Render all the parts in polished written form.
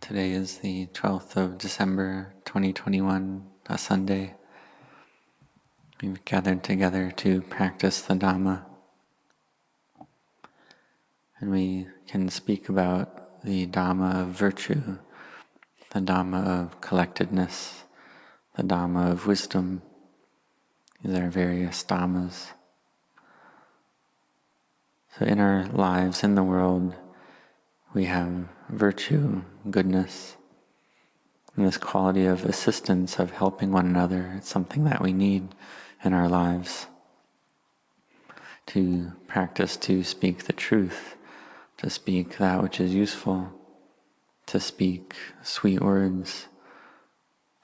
Today is the 12th of December 2021, a Sunday. We've gathered together to practice the Dhamma. And we can speak about the Dhamma of virtue, the Dhamma of collectedness, the Dhamma of wisdom. These are various Dhammas. So in our lives, in the world, we have virtue, goodness, and this quality of assistance, of helping one another. It's something that we need in our lives to practice to speak the truth, to speak that which is useful, to speak sweet words,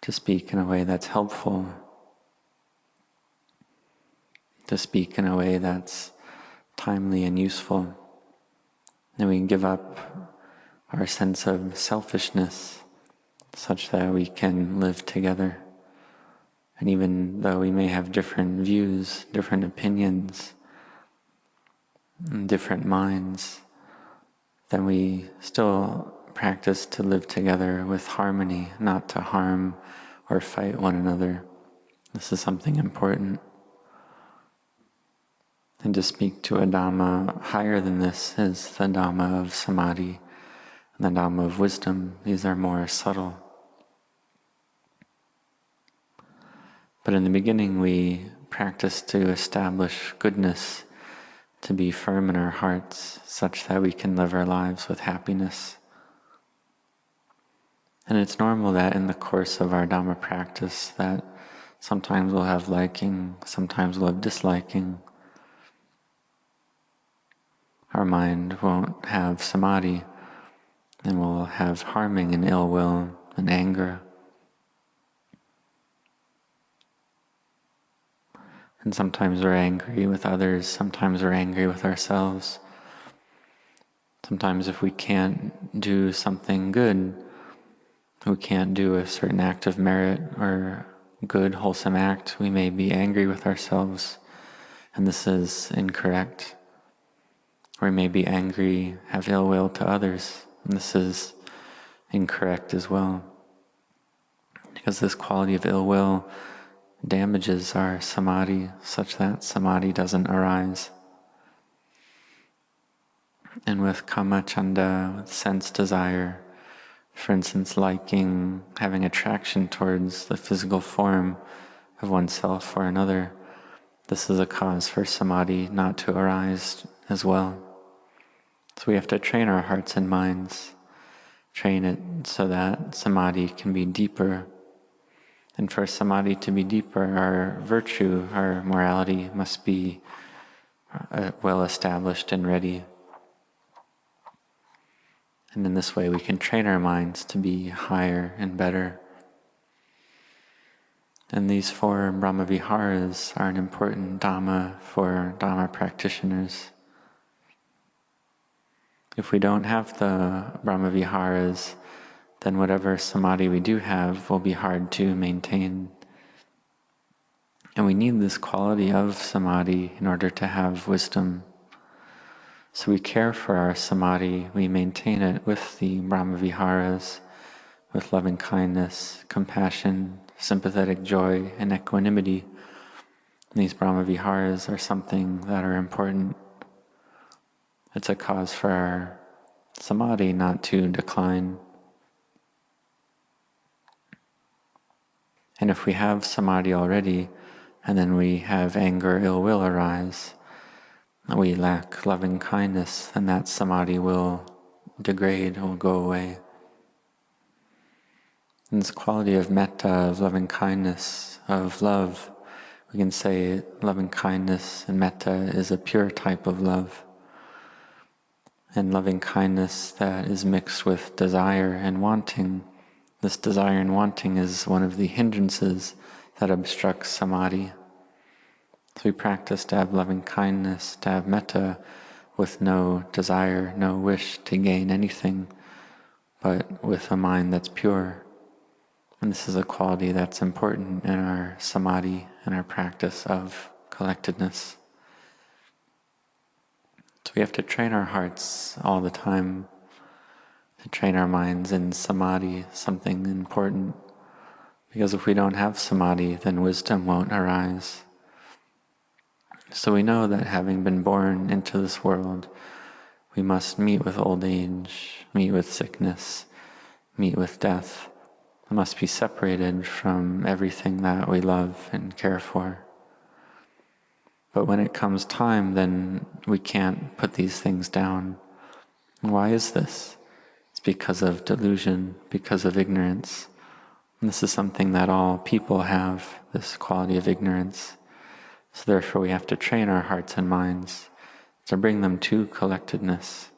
to speak in a way that's helpful, to speak in a way that's timely and useful. And we give up our sense of selfishness such that we can live together. And even though we may have different views, different opinions, different minds, then we still practice to live together with harmony, not to harm or fight one another. This is something important. And to speak to a Dhamma higher than this is the Dhamma of samadhi, and the Dhamma of wisdom. These are more subtle. But in the beginning we practice to establish goodness, to be firm in our hearts, such that we can live our lives with happiness. And it's normal that in the course of our Dhamma practice that sometimes we'll have liking, sometimes we'll have disliking. Our mind won't have samadhi, and we'll have harming and ill will and anger. And sometimes we're angry with others, sometimes we're angry with ourselves. Sometimes if we can't do something good, we can't do a certain act of merit or good, wholesome act, we may be angry with ourselves, and this is incorrect. Or we may be angry, have ill will to others, and this is incorrect as well. Because this quality of ill will damages our samadhi such that samadhi doesn't arise. And with kama chanda, with sense desire, for instance, liking, having attraction towards the physical form of oneself or another, this is a cause for samadhi not to arise as well. So we have to train our hearts and minds, train it so that samadhi can be deeper. And for samadhi to be deeper, our virtue, our morality must be well established and ready. And in this way we can train our minds to be higher and better. And these 4 Brahmaviharas are an important Dhamma for Dhamma practitioners. If we don't have the Brahmaviharas, then whatever samadhi we do have will be hard to maintain. And we need this quality of samadhi in order to have wisdom. So we care for our samadhi, we maintain it with the Brahmaviharas, with loving kindness, compassion, sympathetic joy, and equanimity. And these Brahmaviharas are something that are important. It's a cause for our samadhi not to decline. And if we have samadhi already, and then we have anger, ill will arise, we lack loving kindness, then that samadhi will degrade, will go away. And this quality of metta, of loving kindness, of love, we can say loving kindness and metta is a pure type of love. And loving kindness that is mixed with desire and wanting. This desire and wanting is one of the hindrances that obstructs samadhi. So we practice to have loving kindness, to have metta with no desire, no wish to gain anything, but with a mind that's pure. And this is a quality that's important in our samadhi and our practice of collectedness. So we have to train our hearts all the time to train our minds in samadhi, something important. Because if we don't have samadhi, then wisdom won't arise. So we know that having been born into this world, we must meet with old age, meet with sickness, meet with death. We must be separated from everything that we love and care for. But when it comes time, then we can't put these things down. Why is this? It's because of delusion, because of ignorance. And this is something that all people have, this quality of ignorance. So therefore we have to train our hearts and minds to bring them to collectedness.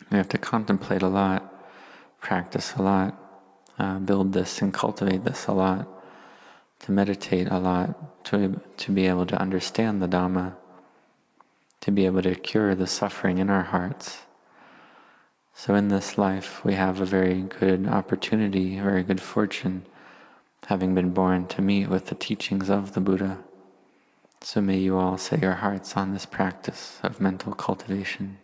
We have to contemplate a lot, practice a lot, build this and cultivate this a lot, to meditate a lot, to be able to understand the Dhamma, to be able to cure the suffering in our hearts. So in this life we have a very good opportunity, a very good fortune, having been born to meet with the teachings of the Buddha. So may you all set your hearts on this practice of mental cultivation.